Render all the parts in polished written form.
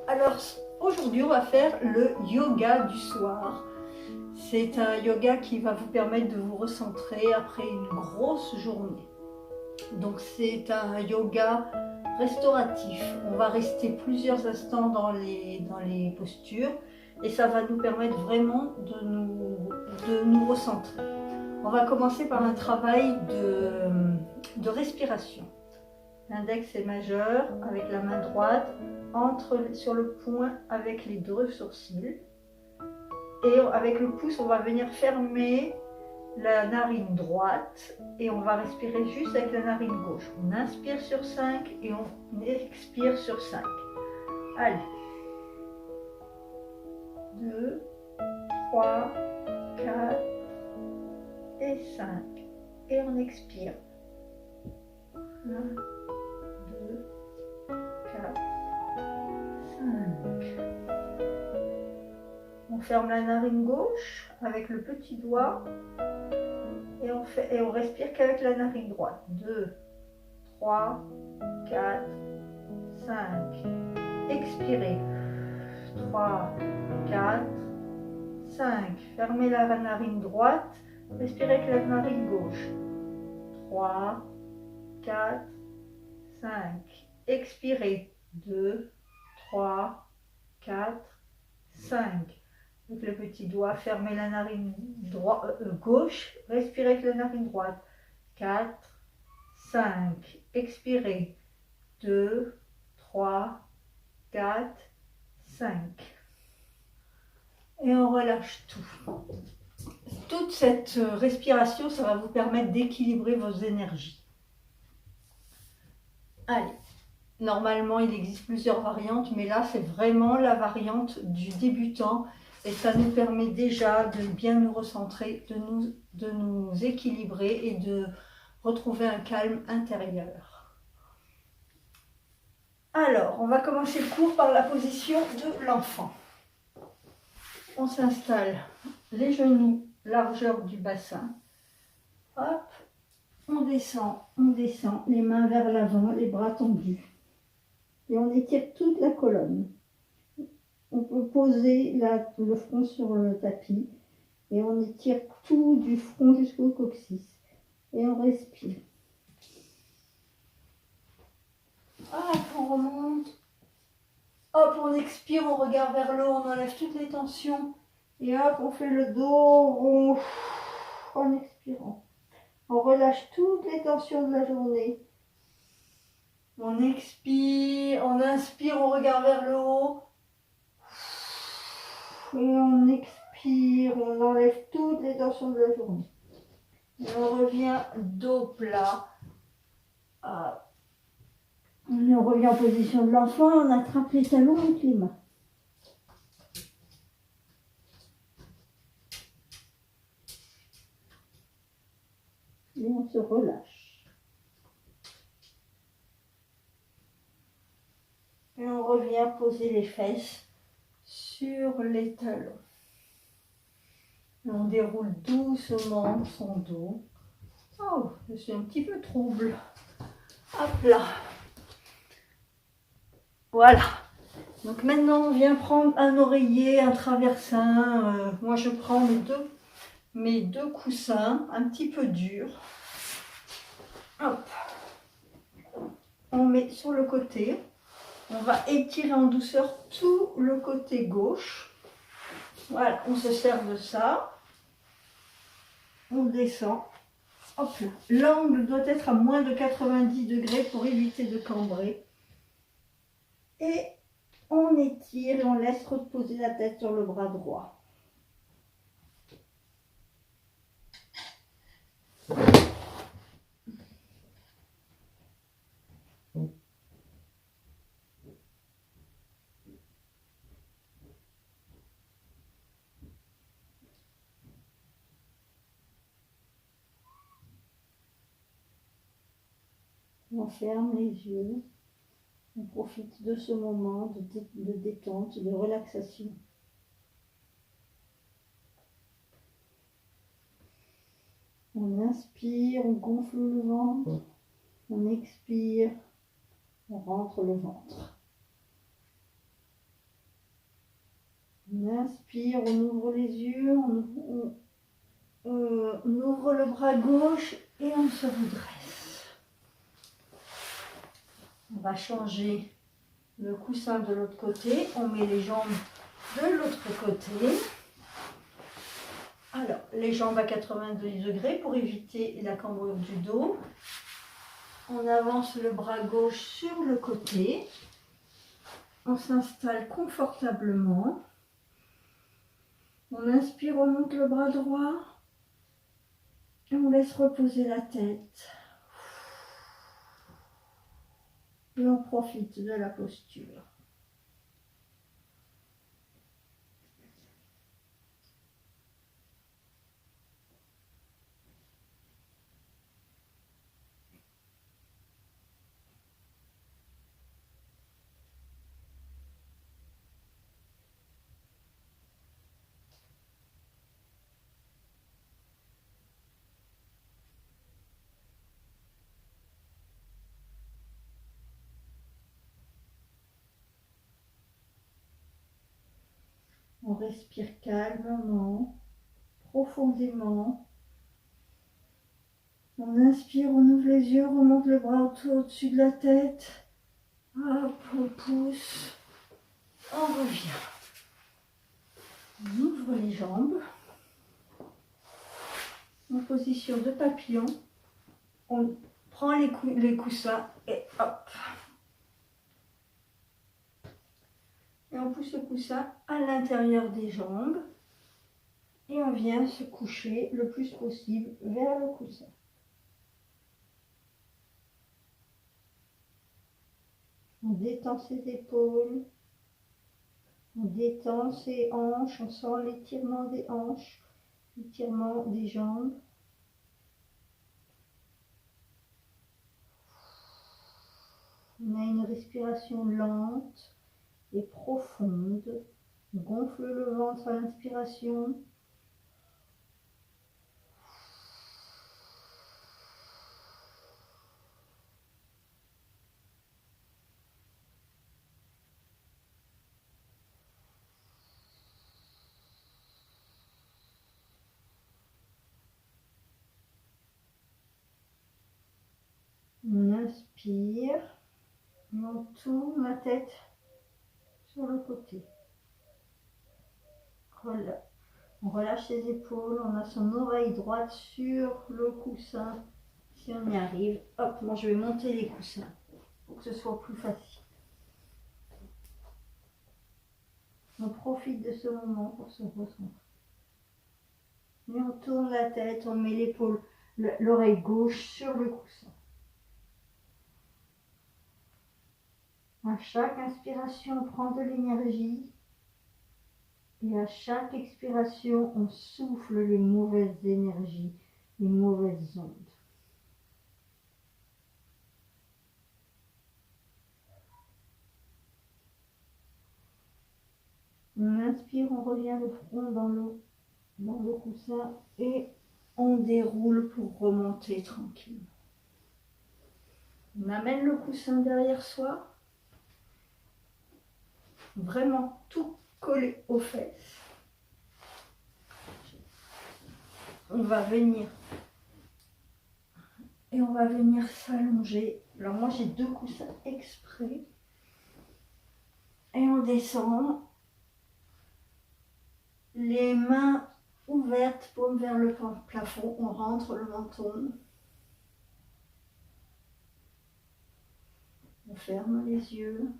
Alors aujourd'hui on va faire le yoga du soir. C'est un yoga qui va vous permettre de vous recentrer après une grosse journée. Donc c'est un yoga restauratif. On va rester plusieurs instants dans les postures et ça va nous permettre vraiment de nous recentrer. On va commencer par un travail de respiration. L'index est majeur avec la main droite, entre sur le poing avec les deux sourcils. Et avec le pouce, on va venir fermer la narine droite et on va respirer juste avec la narine gauche. On inspire sur 5 et on expire sur 5. Allez. 2, 3, 4 et 5. Et on expire. 1, 2, 4, 5. On ferme la narine gauche avec le petit doigt et on respire qu'avec la narine droite. 2, 3, 4, 5. Expirez. 3, 4, 5. Fermez la narine droite. Respirez avec la narine gauche. 3, 4, 5. Expirez. 2, 3, 4, 5. Avec le petit doigt, fermez la narine gauche, respirez avec la narine droite. 4, 5. Expirez. 2, 3, 4, 5. Et on relâche tout. Toute cette respiration, ça va vous permettre d'équilibrer vos énergies. Allez. Normalement, il existe plusieurs variantes, mais là, c'est vraiment la variante du débutant. Et ça nous permet déjà de bien nous recentrer, de nous équilibrer et de retrouver un calme intérieur. Alors, on va commencer le cours par la position de l'enfant. On s'installe les genoux, largeur du bassin. Hop, on descend, les mains vers l'avant, les bras tendus. Et on étire toute la colonne. On peut poser le front sur le tapis et on étire tout du front jusqu'au coccyx. Et on respire. Hop, on remonte. Hop, on expire, on regarde vers le haut, on enlève toutes les tensions. Et hop, on fait le dos rond en expirant. On relâche toutes les tensions de la journée. On expire, on inspire, on regarde vers le haut. Et on expire, on enlève toutes les tensions de la journée. Et on revient dos plat. Et on revient en position de l'enfant, on attrape les talons avec les mains. Et on se relâche. Et on revient poser les fesses sur les talons. Et on déroule doucement son dos. Oh, je suis un petit peu trouble. Hop là. Voilà. Donc maintenant, on vient prendre un oreiller, un traversin. Moi, je prends mes deux coussins, un petit peu durs. Hop. On met sur le côté. On va étirer en douceur tout le côté gauche. Voilà, on se sert de ça. On descend. Hop là. L'angle doit être à moins de 90 degrés pour éviter de cambrer. Et on étire et on laisse reposer la tête sur le bras droit. On ferme les yeux. On profite de ce moment de détente, de relaxation. On inspire, on gonfle le ventre. On expire, on rentre le ventre. On inspire, on ouvre les yeux, on ouvre le bras gauche et on se redresse. On va changer le coussin de l'autre côté. On met les jambes de l'autre côté. Alors, les jambes à 90 degrés pour éviter la cambrure du dos. On avance le bras gauche sur le côté. On s'installe confortablement. On inspire, on monte le bras droit. Et on laisse reposer la tête. Et on profite de la posture. On respire calmement, profondément. On inspire, on ouvre les yeux, on remonte le bras au-dessus de la tête. Hop, on pousse. On revient. On ouvre les jambes. En position de papillon. On prend les coussins et hop. Et on pousse le coussin à l'intérieur des jambes. Et on vient se coucher le plus possible vers le coussin. On détend ses épaules. On détend ses hanches. On sent l'étirement des hanches, l'étirement des jambes. On a une respiration lente et profonde. On gonfle le ventre à l'inspiration. On inspire. On tourne la tête sur le côté. On relâche les épaules, on a son oreille droite sur le coussin. Si on y arrive, hop, moi je vais monter les coussins pour que ce soit plus facile. On profite de ce moment pour se recentrer. Et on tourne la tête, on met l'épaule, l'oreille gauche sur le coussin. À chaque inspiration, on prend de l'énergie. Et à chaque expiration, on souffle les mauvaises énergies, les mauvaises ondes. On inspire, on revient le front dans le coussin et on déroule pour remonter tranquillement. On amène le coussin derrière soi, vraiment tout collé aux fesses. On va venir s'allonger. Alors moi j'ai 2 coussins exprès et on descend. Les mains ouvertes, paume vers le plafond, on rentre le menton. On ferme les yeux.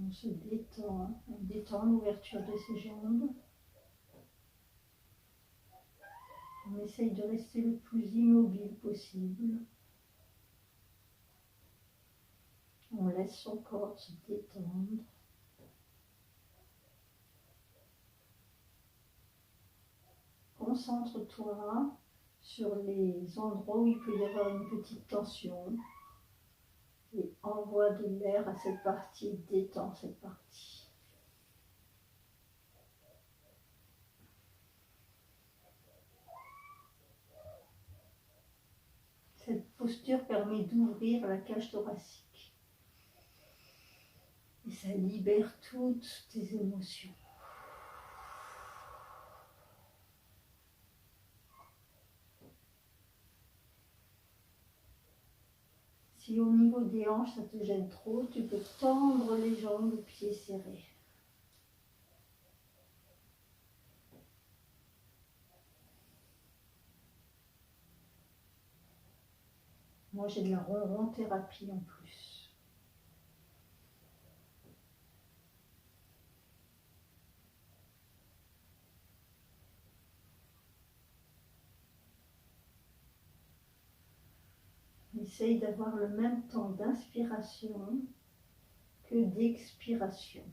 On se détend, on détend l'ouverture de ses jambes. On essaye de rester le plus immobile possible. On laisse son corps se détendre. Concentre-toi sur les endroits où il peut y avoir une petite tension. et envoie de l'air à cette partie, détends cette partie. Cette posture permet d'ouvrir la cage thoracique et ça libère toutes tes émotions. Si au niveau des hanches ça te gêne trop, tu peux tendre les jambes, pieds serrés. Moi j'ai de la ronron thérapie en plus. Essaye d'avoir le même temps d'inspiration que d'expiration.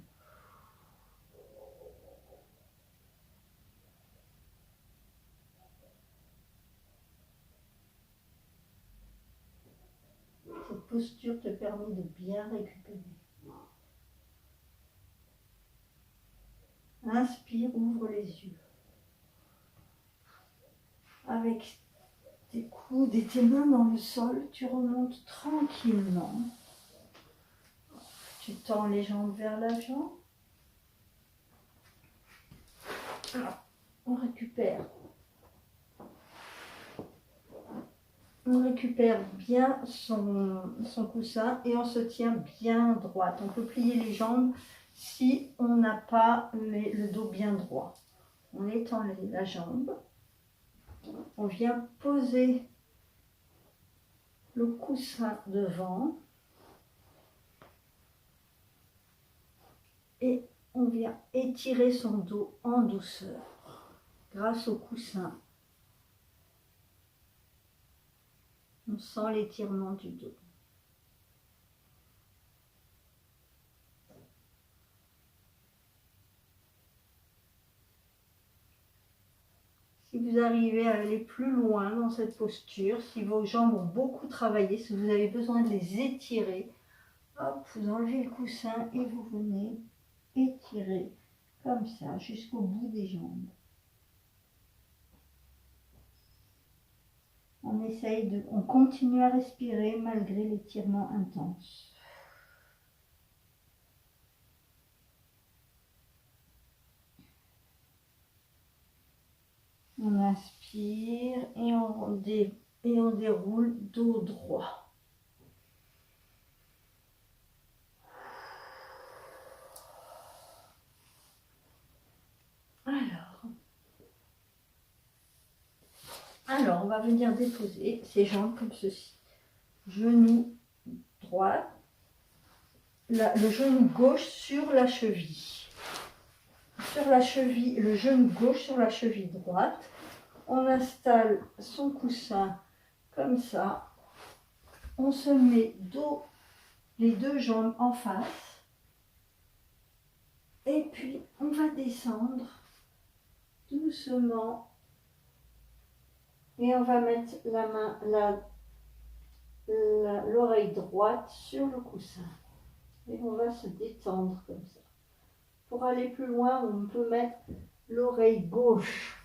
Cette posture te permet de bien récupérer. Inspire, ouvre les yeux. Avec tes coudes et tes mains dans le sol, tu remontes tranquillement. Tu tends les jambes vers l'avant. Alors, on récupère. On récupère bien son coussin et on se tient bien droite. On peut plier les jambes si on n'a pas le dos bien droit. On étend la jambe. On vient poser le coussin devant. Et on vient étirer son dos en douceur grâce au coussin. On sent l'étirement du dos. Si vous arrivez à aller plus loin dans cette posture, si vos jambes ont beaucoup travaillé, si vous avez besoin de les étirer, hop, vous enlevez le coussin et vous venez étirer comme ça jusqu'au bout des jambes. On continue à respirer malgré l'étirement intense. On inspire et on déroule dos droit. Alors, on va venir déposer ses jambes comme ceci. Genou droit, le genou gauche sur la cheville. Sur la cheville, le genou gauche sur la cheville droite. On installe son coussin comme ça. On se met les deux jambes en face. Et puis, on va descendre doucement. Et on va mettre l'oreille droite sur le coussin. Et on va se détendre comme ça. Pour aller plus loin, on peut mettre l'oreille gauche.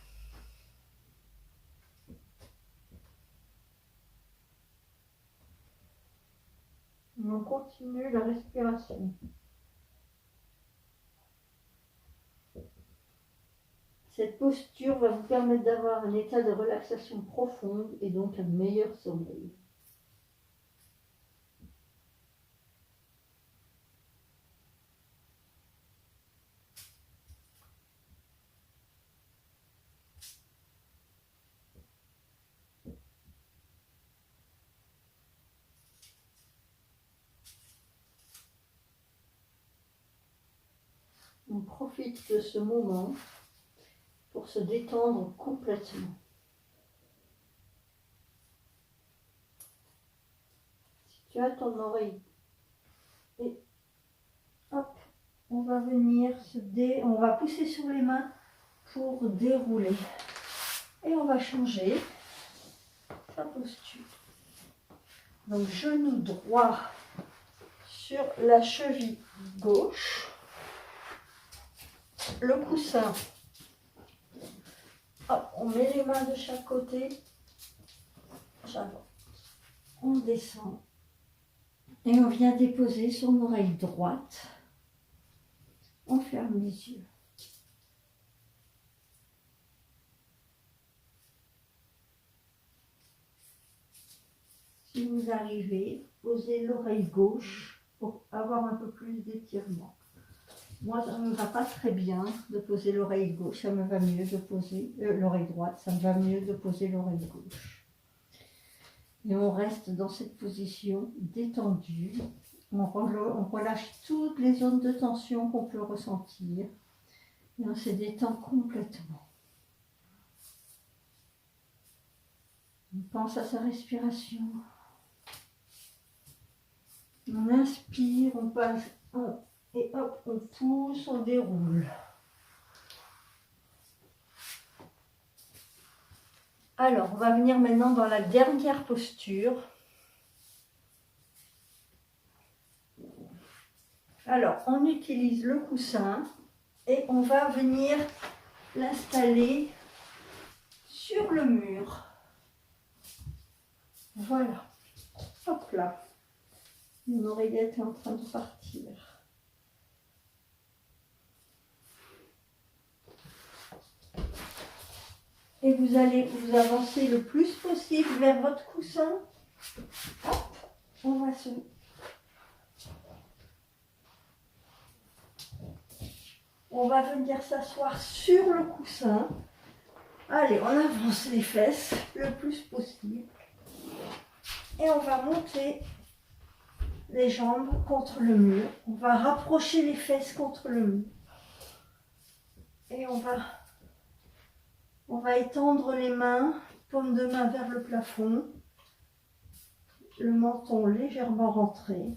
On continue la respiration. Cette posture va vous permettre d'avoir un état de relaxation profonde et donc un meilleur sommeil. On profite de ce moment pour se détendre complètement. Si tu as ton oreille, et hop, on va venir on va pousser sur les mains pour dérouler. Et on va changer sa posture. Donc genou droit sur la cheville gauche. Le coussin, hop, on met les mains de chaque côté, on descend et on vient déposer son oreille droite. On ferme les yeux. Si vous arrivez, posez l'oreille gauche pour avoir un peu plus d'étirement. Moi, ça ne me va pas très bien de poser l'oreille gauche, ça me va mieux de poser l'oreille droite, ça me va mieux de poser l'oreille gauche. Et on reste dans cette position détendue. On relâche toutes les zones de tension qu'on peut ressentir et on se détend complètement. On pense à sa respiration. On inspire, on passe, et hop, on pousse, on déroule. Alors, on va venir maintenant dans la dernière posture. Alors, on utilise le coussin et on va venir l'installer sur le mur. Voilà. Hop là. Mon oreillette est en train de partir. Et vous allez vous avancer le plus possible vers votre coussin. Hop, on va venir s'asseoir sur le coussin. Allez, on avance les fesses le plus possible. Et on va monter les jambes contre le mur. On va rapprocher les fesses contre le mur. Et on va étendre les mains, paume de main vers le plafond. Le menton légèrement rentré.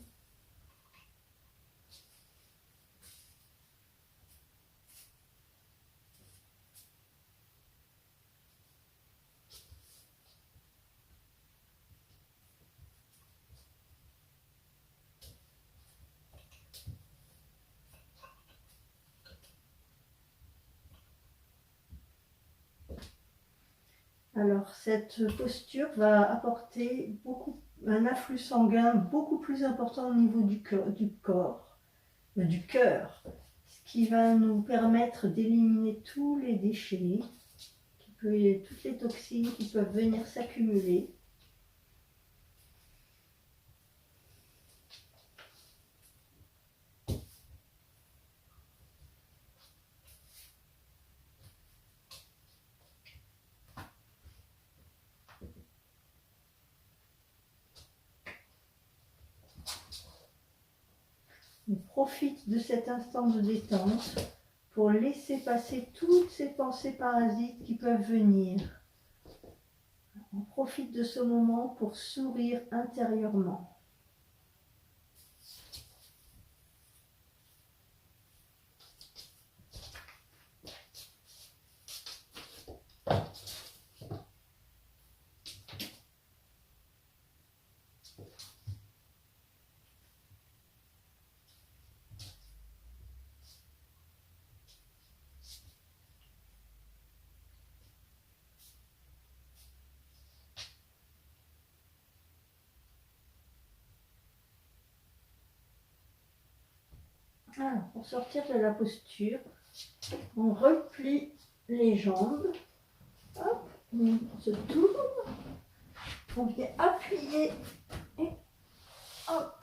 Alors, cette posture va apporter un afflux sanguin beaucoup plus important au niveau du cœur, ce qui va nous permettre d'éliminer tous les déchets, toutes les toxines qui peuvent venir s'accumuler. On profite de cet instant de détente pour laisser passer toutes ces pensées parasites qui peuvent venir. On profite de ce moment pour sourire intérieurement. Alors, pour sortir de la posture, on replie les jambes. Hop, on se tourne. On vient appuyer et hop.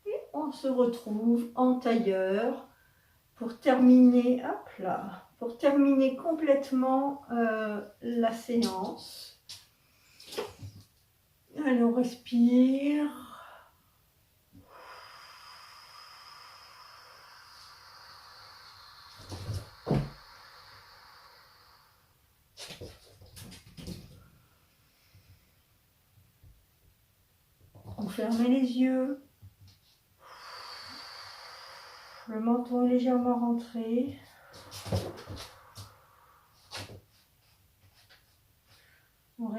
Et on se retrouve en tailleur pour terminer, hop là, pour terminer complètement la séance. Allez, on respire. On ferme les yeux. Le menton est légèrement rentré.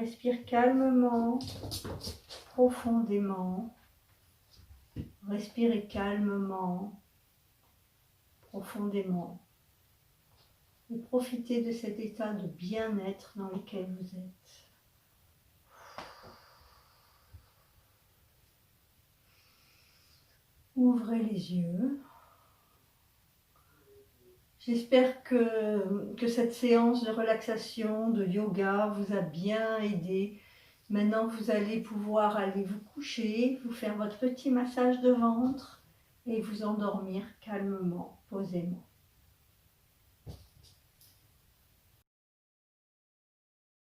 respire calmement, profondément. Respirez calmement, profondément. Et profitez de cet état de bien-être dans lequel vous êtes. Ouvrez les yeux. J'espère que cette séance de relaxation, de yoga vous a bien aidé. Maintenant, vous allez pouvoir aller vous coucher, vous faire votre petit massage de ventre et vous endormir calmement, posément.